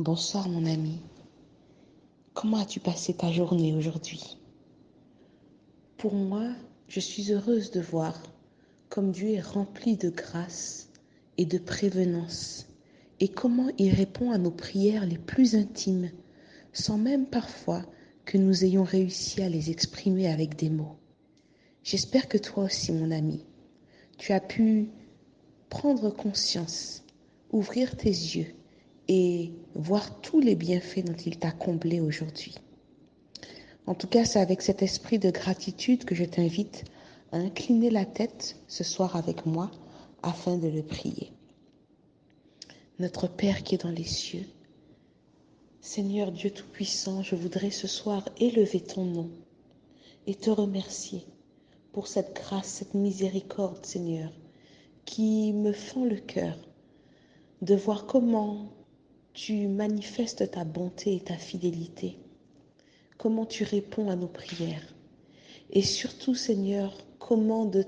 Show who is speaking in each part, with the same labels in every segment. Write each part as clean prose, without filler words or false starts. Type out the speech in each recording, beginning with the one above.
Speaker 1: Bonsoir mon ami. Comment as-tu passé ta journée aujourd'hui? Pour moi, je suis heureuse de voir comme Dieu est rempli de grâce et de prévenance et comment il répond à nos prières les plus intimes sans même parfois que nous ayons réussi à les exprimer avec des mots. J'espère que toi aussi mon ami, tu as pu prendre conscience, ouvrir tes yeux et voir tous les bienfaits dont il t'a comblé aujourd'hui. En tout cas, c'est avec cet esprit de gratitude que je t'invite à incliner la tête ce soir avec moi afin de le prier. Notre Père qui est dans les cieux, Seigneur Dieu Tout-Puissant, je voudrais ce soir élever ton nom et te remercier pour cette grâce, cette miséricorde, Seigneur, qui me fend le cœur de voir comment tu manifestes ta bonté et ta fidélité, comment tu réponds à nos prières. Et surtout, Seigneur, comment de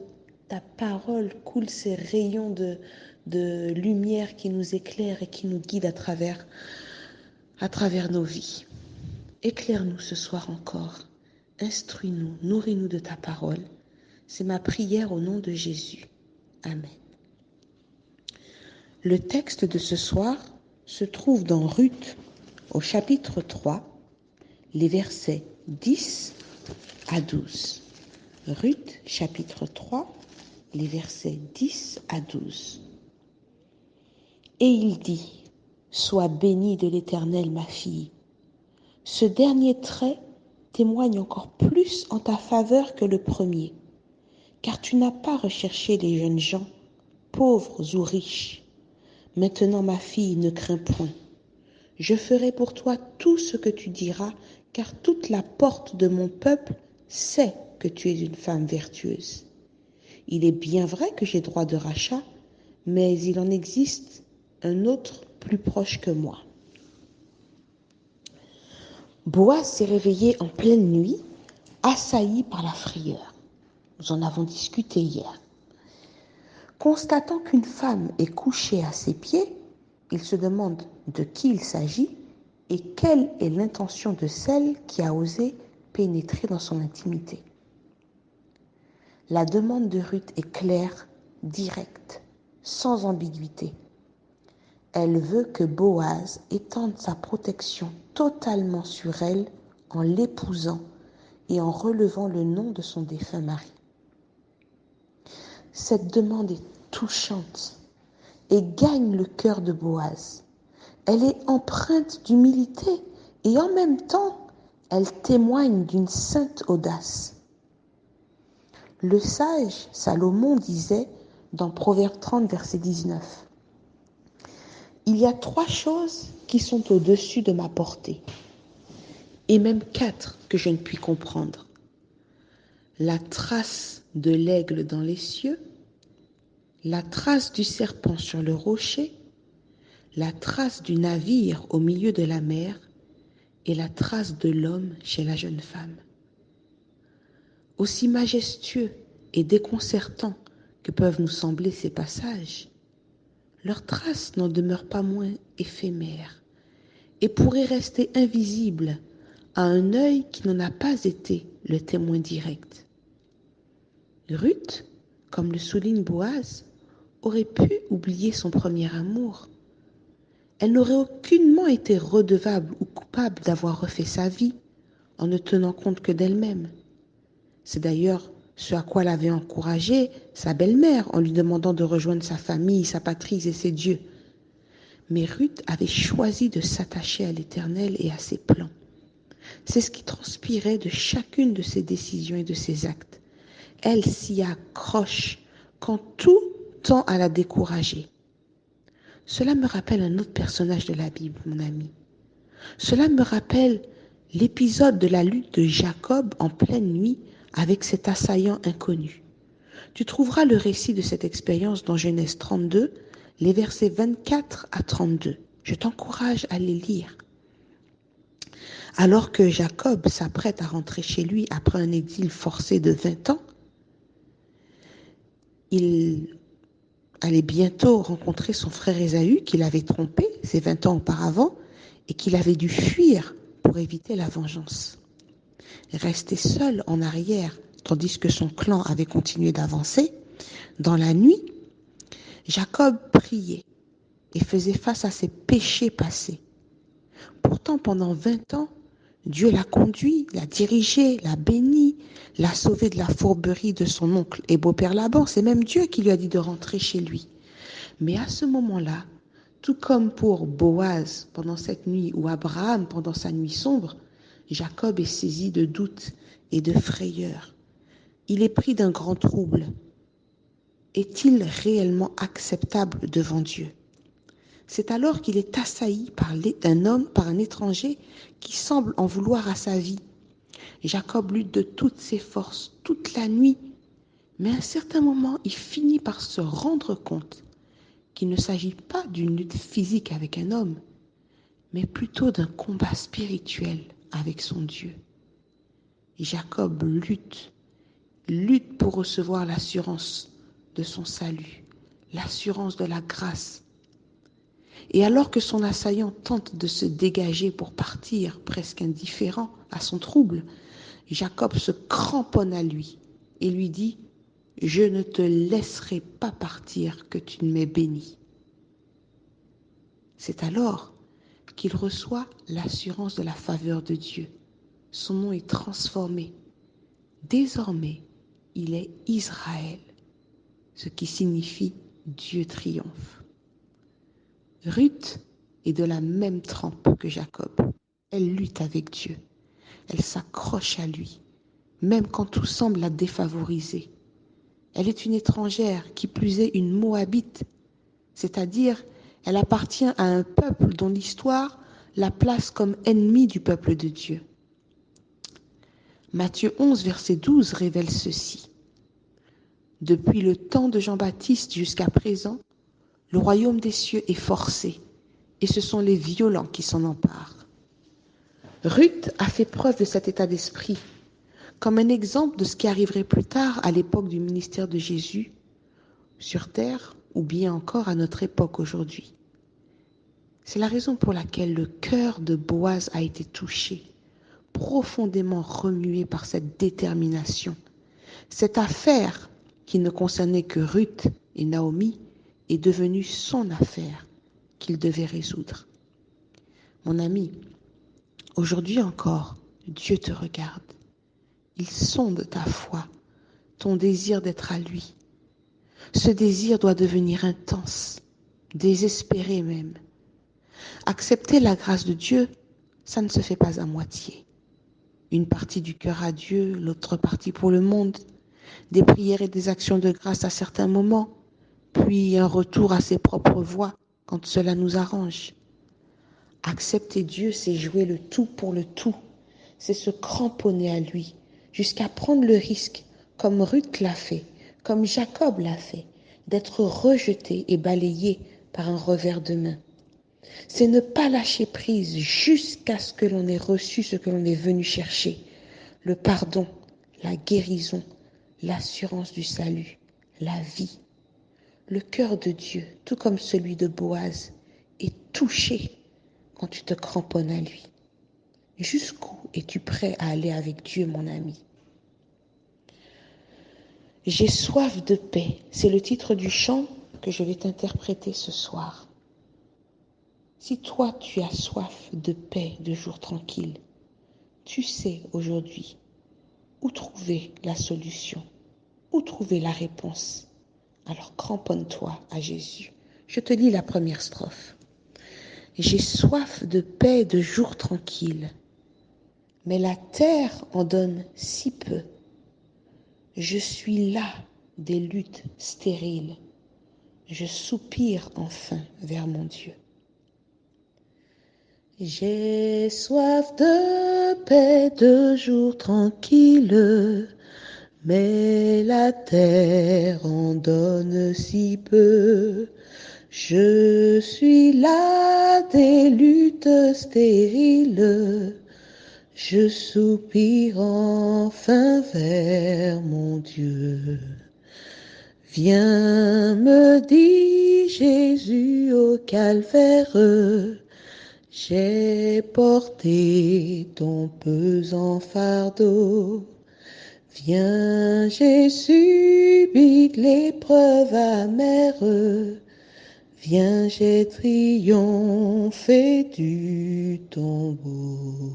Speaker 1: ta parole coulent ces rayons de lumière qui nous éclairent et qui nous guident à travers nos vies. Éclaire-nous ce soir encore. Instruis-nous, nourris-nous de ta parole. C'est ma prière au nom de Jésus. Amen. Le texte de ce soir se trouve dans Ruth au chapitre 3, les versets 10 à 12. Ruth, chapitre 3, les versets 10 à 12. Et il dit, « Sois bénie de l'Éternel, ma fille. Ce dernier trait témoigne encore plus en ta faveur que le premier, car tu n'as pas recherché les jeunes gens, pauvres ou riches. Maintenant, ma fille, ne crains point. Je ferai pour toi tout ce que tu diras, car toute la porte de mon peuple sait que tu es une femme vertueuse. Il est bien vrai que j'ai droit de rachat, mais il en existe un autre plus proche que moi. » Boaz s'est réveillé en pleine nuit, assailli par la frayeur. Nous en avons discuté hier. Constatant qu'une femme est couchée à ses pieds, il se demande de qui il s'agit et quelle est l'intention de celle qui a osé pénétrer dans son intimité. La demande de Ruth est claire, directe, sans ambiguïté. Elle veut que Boaz étende sa protection totalement sur elle en l'épousant et en relevant le nom de son défunt mari. Cette demande est touchante et gagne le cœur de Boaz. Elle est empreinte d'humilité et en même temps, elle témoigne d'une sainte audace. Le sage Salomon disait dans Proverbe 30, verset 19, « Il y a 3 choses qui sont au-dessus de ma portée, et même 4 que je ne puis comprendre. La trace de l'aigle dans les cieux, la trace du serpent sur le rocher, la trace du navire au milieu de la mer et la trace de l'homme chez la jeune femme. » Aussi majestueux et déconcertants que peuvent nous sembler ces passages, leurs traces n'en demeurent pas moins éphémères et pourraient rester invisibles à un œil qui n'en a pas été le témoin direct. Ruth, comme le souligne Boaz, aurait pu oublier son premier amour. Elle n'aurait aucunement été redevable ou coupable d'avoir refait sa vie en ne tenant compte que d'elle-même. C'est d'ailleurs ce à quoi l'avait encouragée sa belle-mère en lui demandant de rejoindre sa famille, sa patrie et ses dieux. Mais Ruth avait choisi de s'attacher à l'Éternel et à ses plans. C'est ce qui transpirait de chacune de ses décisions et de ses actes. Elle s'y accroche quand tout tend à la décourager. Cela me rappelle un autre personnage de la Bible, mon ami. Cela me rappelle l'épisode de la lutte de Jacob en pleine nuit avec cet assaillant inconnu. Tu trouveras le récit de cette expérience dans Genèse 32, les versets 24 à 32. Je t'encourage à les lire. Alors que Jacob s'apprête à rentrer chez lui après un exil forcé de 20 ans, il allait bientôt rencontrer son frère Ésaü qu'il avait trompé ces 20 ans auparavant et qu'il avait dû fuir pour éviter la vengeance. Resté seul en arrière, tandis que son clan avait continué d'avancer, dans la nuit, Jacob priait et faisait face à ses péchés passés. Pourtant, pendant 20 ans, Dieu l'a conduit, l'a dirigé, l'a béni, l'a sauvé de la fourberie de son oncle et beau-père Laban. C'est même Dieu qui lui a dit de rentrer chez lui. Mais à ce moment-là, tout comme pour Boaz pendant cette nuit ou Abraham pendant sa nuit sombre, Jacob est saisi de doute et de frayeur. Il est pris d'un grand trouble. Est-il réellement acceptable devant Dieu? C'est alors qu'il est assailli par un étranger qui semble en vouloir à sa vie. Jacob lutte de toutes ses forces, toute la nuit, mais à un certain moment, il finit par se rendre compte qu'il ne s'agit pas d'une lutte physique avec un homme, mais plutôt d'un combat spirituel avec son Dieu. Jacob lutte pour recevoir l'assurance de son salut, l'assurance de la grâce. Et alors que son assaillant tente de se dégager pour partir, presque indifférent à son trouble, Jacob se cramponne à lui et lui dit « Je ne te laisserai pas partir que tu ne m'aies béni. » C'est alors qu'il reçoit l'assurance de la faveur de Dieu. Son nom est transformé. Désormais, il est Israël, ce qui signifie Dieu triomphe. Ruth est de la même trempe que Jacob. Elle lutte avec Dieu. Elle s'accroche à lui, même quand tout semble la défavoriser. Elle est une étrangère, qui plus est une Moabite, c'est-à-dire elle appartient à un peuple dont l'histoire la place comme ennemie du peuple de Dieu. Matthieu 11, verset 12 révèle ceci. Depuis le temps de Jean-Baptiste jusqu'à présent, le royaume des cieux est forcé, et ce sont les violents qui s'en emparent. Ruth a fait preuve de cet état d'esprit, comme un exemple de ce qui arriverait plus tard à l'époque du ministère de Jésus sur terre, ou bien encore à notre époque aujourd'hui. C'est la raison pour laquelle le cœur de Boaz a été touché, profondément remué par cette détermination. Cette affaire qui ne concernait que Ruth et Naomi est devenue son affaire qu'il devait résoudre. Mon ami, aujourd'hui encore, Dieu te regarde. Il sonde ta foi, ton désir d'être à lui. Ce désir doit devenir intense, désespéré même. Accepter la grâce de Dieu, ça ne se fait pas à moitié. Une partie du cœur à Dieu, l'autre partie pour le monde, des prières et des actions de grâce à certains moments, puis un retour à ses propres voies quand cela nous arrange. Accepter Dieu, c'est jouer le tout pour le tout, c'est se cramponner à lui, jusqu'à prendre le risque, comme Ruth l'a fait, comme Jacob l'a fait, d'être rejeté et balayé par un revers de main. C'est ne pas lâcher prise jusqu'à ce que l'on ait reçu ce que l'on est venu chercher, le pardon, la guérison, l'assurance du salut, la vie. Le cœur de Dieu, tout comme celui de Boaz, est touché quand tu te cramponnes à lui. Jusqu'où es-tu prêt à aller avec Dieu, mon ami? J'ai soif de paix, c'est le titre du chant que je vais t'interpréter ce soir. Si toi tu as soif de paix, de jours tranquilles, tu sais aujourd'hui où trouver la solution, où trouver la réponse. Alors cramponne-toi à Jésus. Je te lis la première strophe. J'ai soif de paix, de jours tranquilles, mais la terre en donne si peu. Je suis las des luttes stériles. Je soupire enfin vers mon Dieu. J'ai soif de paix, de jours tranquilles, mais la terre en donne si peu. Je suis las des luttes stériles. Je soupire enfin vers mon Dieu. Viens, me dit Jésus au calvaire, J'ai porté ton pesant fardeau. Viens, j'ai subi l'épreuve amère. Viens, j'ai triomphé du tombeau.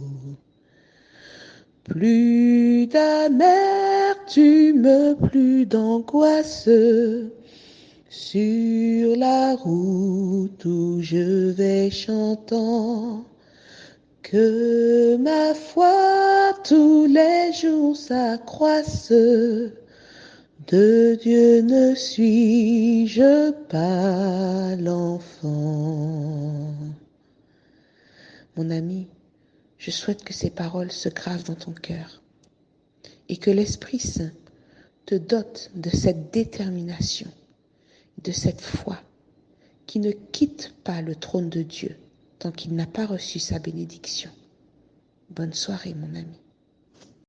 Speaker 1: Plus d'amertume, plus d'angoisse. Sur la route où je vais chantant, que ma foi tous les jours s'accroisse. De Dieu ne suis-je pas l'enfant? Mon ami, je souhaite que ces paroles se gravent dans ton cœur et que l'Esprit Saint te dote de cette détermination, de cette foi qui ne quitte pas le trône de Dieu tant qu'il n'a pas reçu sa bénédiction. Bonne soirée, mon ami.